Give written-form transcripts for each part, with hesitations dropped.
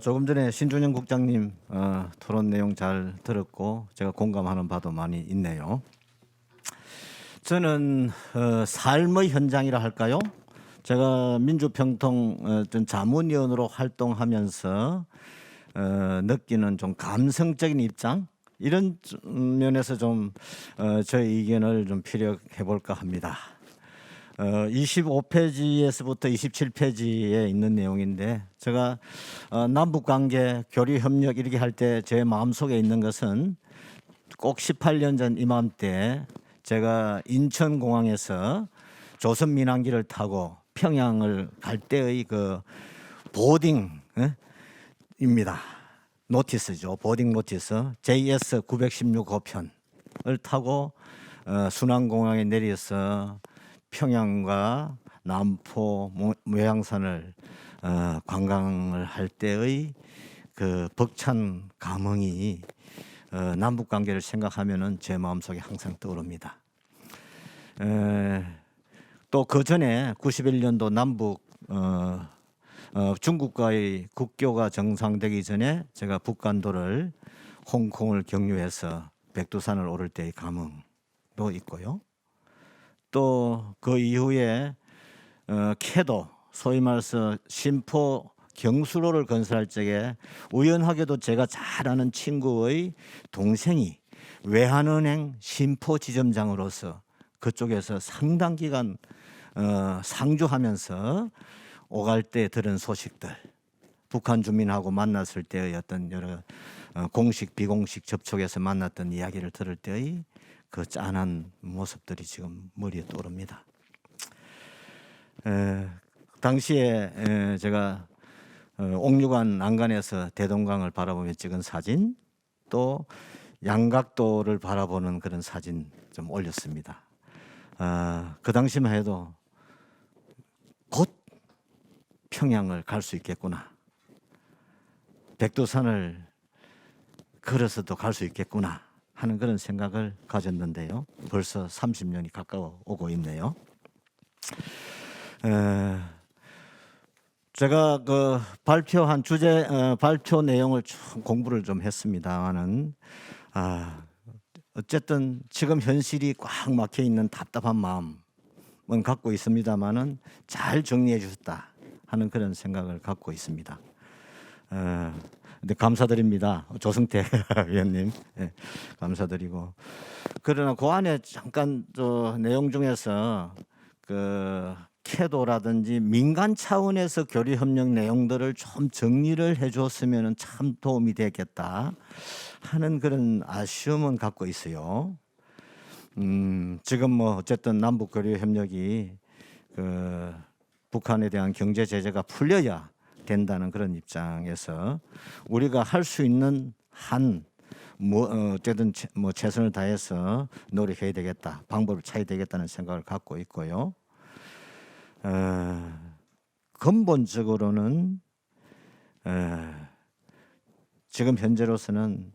조금 전에 신준영 국장님 토론 내용 잘 들었고 제가 공감하는 바도 많이 있네요. 저는 삶의 현장이라 할까요? 제가 민주평통 자문위원으로 활동하면서 느끼는 좀 감성적인 입장 이런 면에서 좀 저의 의견을 좀 피력해 볼까 합니다. 25페이지에서부터 27페이지에 있는 내용인데 제가 남북관계 교류협력 이렇게 할 때 제 마음속에 있는 것은 꼭 18년 전 이맘때 제가 인천공항에서 조선민항기를 타고 평양을 갈 때의 그 보딩입니다. 노티스죠. 보딩 노티스 JS 916호편을 타고 순안공항에 내려서 평양과 남포, 모양산을 관광을 할 때의 그 벅찬 감흥이 남북 관계를 생각하면은 제 마음속에 항상 떠오릅니다. 또 그 전에 91년도 남북 중국과의 국교가 정상되기 전에 제가 북간도를 홍콩을 경유해서 백두산을 오를 때의 감흥도 있고요. 또 그 이후에 캐도 소위 말해서 심포 경수로를 건설할 적에 우연하게도 제가 잘 아는 친구의 동생이 외환은행 심포 지점장으로서 그쪽에서 상당 기간 상주하면서 오갈 때 들은 소식들, 북한 주민하고 만났을 때의 어떤 여러 공식 비공식 접촉에서 만났던 이야기를 들을 때의 그 짠한 모습들이 지금 머리에 떠오릅니다. 당시에 제가 옥류관 난간에서 대동강을 바라보며 찍은 사진, 또 양각도를 바라보는 그런 사진 좀 올렸습니다. 그 당시만 해도 곧 평양을 갈 수 있겠구나, 백두산을 걸어서도 갈 수 있겠구나 하는 그런 생각을 가졌는데요. 벌써 30년이 가까워 오고 있네요. 제가 그 발표한 주제 발표 내용을 좀 공부를 좀 했습니다만은 어쨌든 지금 현실이 꽉 막혀 있는 답답한 마음은 갖고 있습니다만은 잘 정리해 주셨다 하는 그런 생각을 갖고 있습니다. 근데 감사드립니다. 조승태 위원님, 감사드리고, 그러나 그 안에 잠깐 저 내용 중에서 그 캐도라든지 민간 차원에서 교류 협력 내용들을 좀 정리를 해줬으면 참 도움이 되겠다 하는 그런 아쉬움은 갖고 있어요. 지금 뭐 어쨌든 남북 교류 협력이 그 북한에 대한 경제 제재가 풀려야 된다는 그런 입장에서 우리가 할 수 있는 한 어쨌든 최선을 다해서 노력해야 되겠다, 방법을 찾아야 되겠다는 생각을 갖고 있고요. 근본적으로는 지금 현재로서는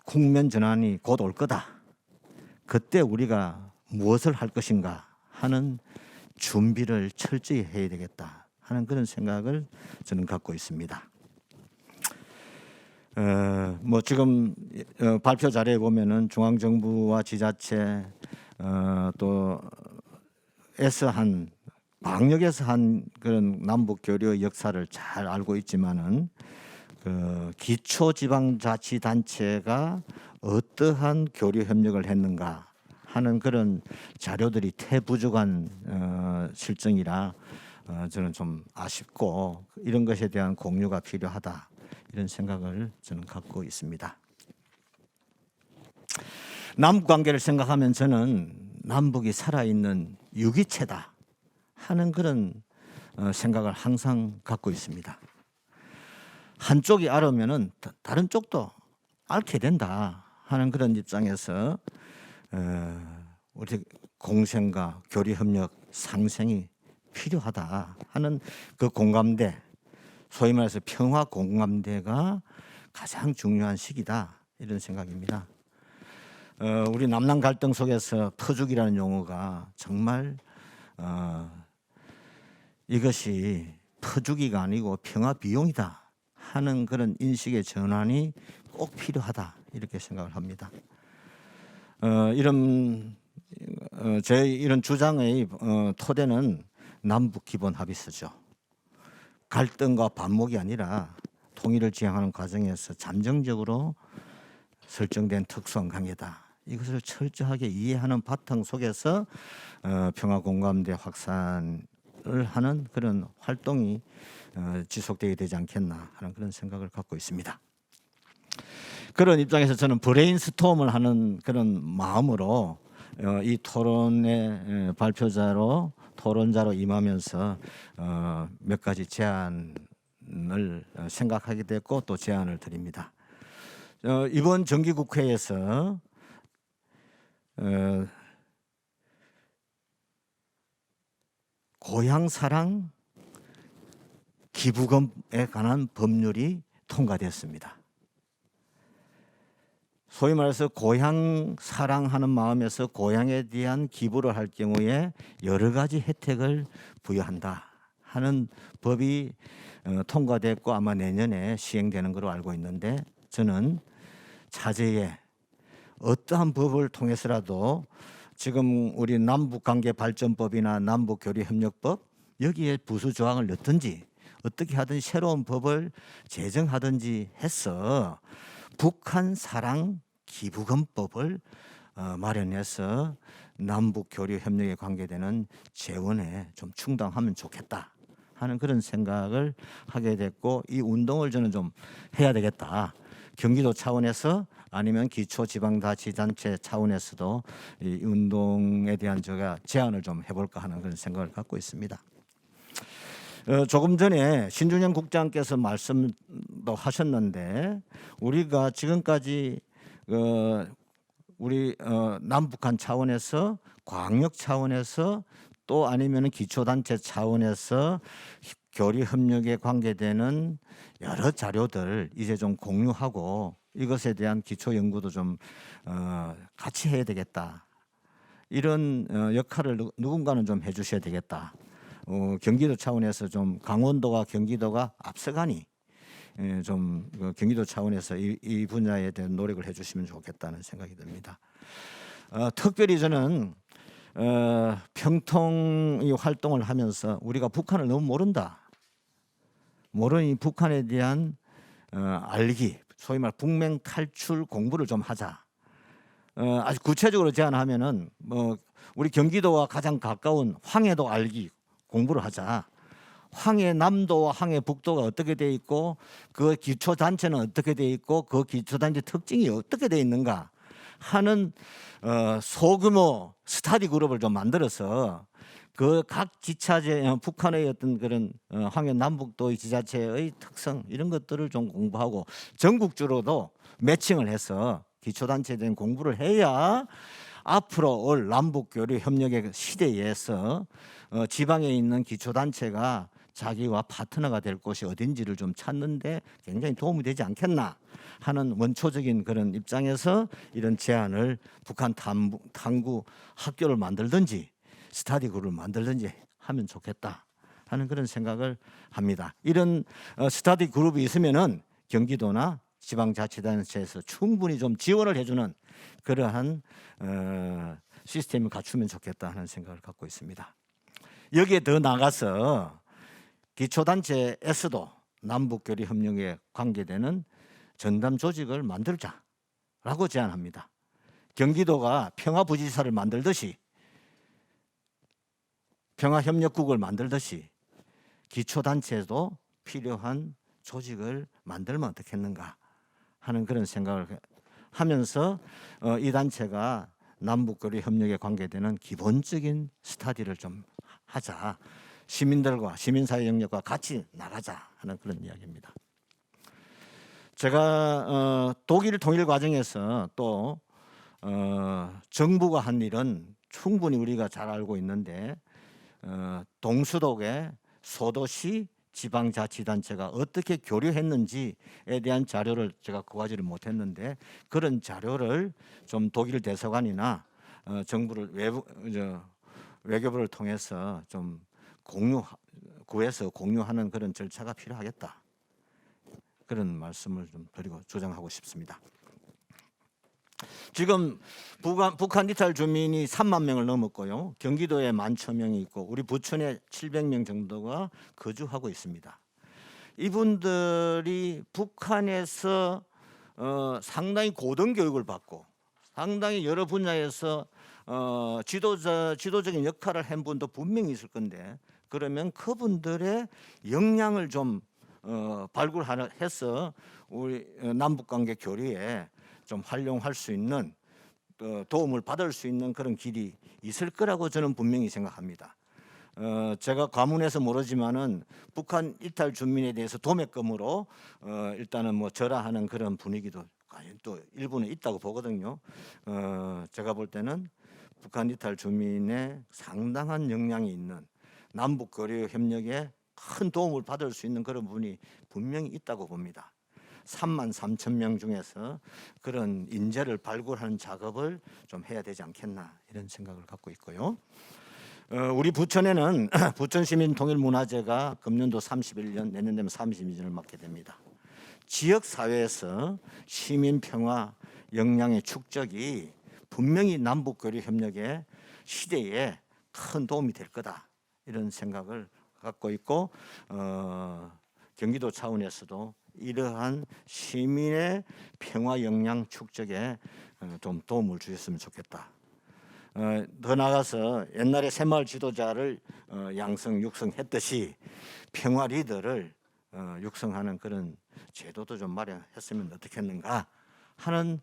국면 전환이 곧 올 거다. 그때 우리가 무엇을 할 것인가 하는 준비를 철저히 해야 되겠다 하는 그런 생각을 저는 갖고 있습니다. 뭐 지금 발표 자료에 보면은 중앙정부와 지자체 또 에서 한 광역에서 한 그런 남북 교류의 역사를 잘 알고 있지만은 그 기초지방자치단체가 어떠한 교류 협력을 했는가 하는 그런 자료들이 태부족한 실정이라 저는 좀 아쉽고 이런 것에 대한 공유가 필요하다 이런 생각을 저는 갖고 있습니다. 남북 관계를 생각하면 저는 남북이 살아있는 유기체다 하는 그런 생각을 항상 갖고 있습니다. 한쪽이 알으면은 다른 쪽도 앓게 된다 하는 그런 입장에서 우리 공생과 교류 협력 상생이 필요하다 하는 그 공감대, 소위 말해서 평화 공감대가 가장 중요한 시기다 이런 생각입니다. 우리 남남 갈등 속에서 터죽이라는 용어가 정말 이것이 터주기가 아니고 평화 비용이다 하는 그런 인식의 전환이 꼭 필요하다 이렇게 생각을 합니다. 제 이런 주장의 토대는 남북 기본 합의서죠. 갈등과 반목이 아니라 통일을 지향하는 과정에서 잠정적으로 설정된 특수한 관계다. 이것을 철저하게 이해하는 바탕 속에서 평화 공감대 확산을 하는 그런 활동이 지속되게 되지 않겠나 하는 그런 생각을 갖고 있습니다. 그런 입장에서 저는 브레인스톰을 하는 그런 마음으로 이 토론의 발표자로 토론자로 임하면서 몇 가지 제안을 생각하게 됐고 또 제안을 드립니다. 이번 정기국회에서 고향사랑 기부금에 관한 법률이 통과됐습니다. 소위 말해서 고향 사랑하는 마음에서 고향에 대한 기부를 할 경우에 여러 가지 혜택을 부여한다 하는 법이 통과됐고 아마 내년에 시행되는 것으로 알고 있는데 저는 차제에 어떠한 법을 통해서라도 지금 우리 남북관계발전법이나 남북교류협력법 여기에 부수 조항을 넣든지 어떻게 하든 새로운 법을 제정하든지 해서 북한 사랑 기부금법을 마련해서 남북 교류 협력에 관계되는 재원에 좀 충당하면 좋겠다 하는 그런 생각을 하게 됐고 이 운동을 저는 좀 해야 되겠다. 경기도 차원에서 아니면 기초지방자치단체 차원에서도 이 운동에 대한 제가 제안을 좀 해볼까 하는 그런 생각을 갖고 있습니다. 조금 전에 신준영 국장께서 말씀도 하셨는데 우리가 지금까지 우리 남북한 차원에서 광역 차원에서 또 아니면 기초단체 차원에서 교류 협력에 관계되는 여러 자료들 이제 좀 공유하고 이것에 대한 기초 연구도 좀 같이 해야 되겠다. 이런 역할을 누군가는 좀 해주셔야 되겠다. 경기도 차원에서 좀 강원도와 경기도가 앞서가니 좀 경기도 차원에서 이 분야에 대한 노력을 해주시면 좋겠다는 생각이 듭니다. 특별히 저는 평통 이 활동을 하면서 우리가 북한을 너무 모르니 북한에 대한 알기, 소위 말 북맹 탈출 공부를 좀 하자. 아주 구체적으로 제안하면은 뭐 우리 경기도와 가장 가까운 황해도 알기 공부를 하자. 황해 남도와 황해 북도가 어떻게 돼 있고 그 기초 단체는 어떻게 돼 있고 그 기초 단체 특징이 어떻게 돼 있는가 하는 소규모 스터디 그룹을 좀 만들어서 그 각 지자체 북한의 어떤 그런 황해 남북도의 지자체의 특성 이런 것들을 좀 공부하고 전국적으로도 매칭을 해서 기초 단체에 대한 공부를 해야 앞으로 올 남북 교류 협력의 시대에서 지방에 있는 기초 단체가 자기와 파트너가 될 곳이 어딘지를 좀 찾는데 굉장히 도움이 되지 않겠나 하는 원초적인 그런 입장에서 이런 제안을 북한 탐구 학교를 만들든지 스터디 그룹을 만들든지 하면 좋겠다 하는 그런 생각을 합니다. 이런 스터디 그룹이 있으면은 경기도나 지방자치단체에서 충분히 좀 지원을 해주는 그러한 시스템을 갖추면 좋겠다 하는 생각을 갖고 있습니다. 여기에 더 나가서 기초단체에서도 남북교류 협력에 관계되는 전담 조직을 만들자라고 제안합니다. 경기도가 평화부지사를 만들듯이 평화협력국을 만들듯이 기초단체도 필요한 조직을 만들면 어떻겠는가 하는 그런 생각을 하면서 이 단체가 남북교류 협력에 관계되는 기본적인 스터디를 좀 하자. 시민들과 시민사회 영역과 같이 나가자 하는 그런 이야기입니다. 제가 독일 통일 과정에서 또 정부가 한 일은 충분히 우리가 잘 알고 있는데 동수독의 소도시 지방자치단체가 어떻게 교류했는지에 대한 자료를 제가 구하지를 못했는데 그런 자료를 좀 독일 대사관이나 정부를 외교부를 통해서 좀 구해서 공유하는 그런 절차가 필요하겠다. 그런 말씀을 좀 드리고 조정하고 싶습니다. 지금 북한 이탈 주민이 3만 명을 넘었고요. 경기도에 11,000명이 있고 우리 부천에 700명 정도가 거주하고 있습니다. 이분들이 북한에서 상당히 고등교육을 받고 상당히 여러 분야에서 지도적인 역할을 한 분도 분명히 있을 건데 그러면 그분들의 역량을 좀 발굴해서 우리 남북관계 교류에 좀 활용할 수 있는 도움을 받을 수 있는 그런 길이 있을 거라고 저는 분명히 생각합니다. 제가 과문해서 모르지만은 북한 이탈 주민에 대해서 도매금으로 일단은 뭐 절하하는 그런 분위기도 또 일부는 있다고 보거든요. 제가 볼 때는 북한 이탈 주민의 상당한 역량이 있는 남북 교류 협력에 큰 도움을 받을 수 있는 그런 분이 분명히 있다고 봅니다. 33,000명 중에서 그런 인재를 발굴하는 작업을 좀 해야 되지 않겠나 이런 생각을 갖고 있고요. 우리 부천에는 부천시민통일문화제가 금년도 31년 내년 되면 32년을 맞게 됩니다. 지역 사회에서 시민 평화 역량의 축적이 분명히 남북 교류 협력의 시대에 큰 도움이 될 거다 이런 생각을 갖고 있고 경기도 차원에서도 이러한 시민의 평화 역량 축적에 좀 도움을 주셨으면 좋겠다. 더 나아가서 옛날에 새마을 지도자를 양성 육성했듯이 평화 리더를 육성하는 그런 제도도 좀 마련했으면 어떻겠는가 하는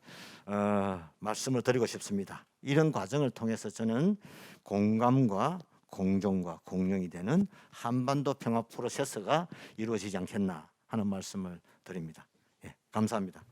말씀을 드리고 싶습니다. 이런 과정을 통해서 저는 공감과 공존과 공룡이 되는 한반도 평화 프로세스가 이루어지지 않겠나 하는 말씀을 드립니다. 예, 감사합니다.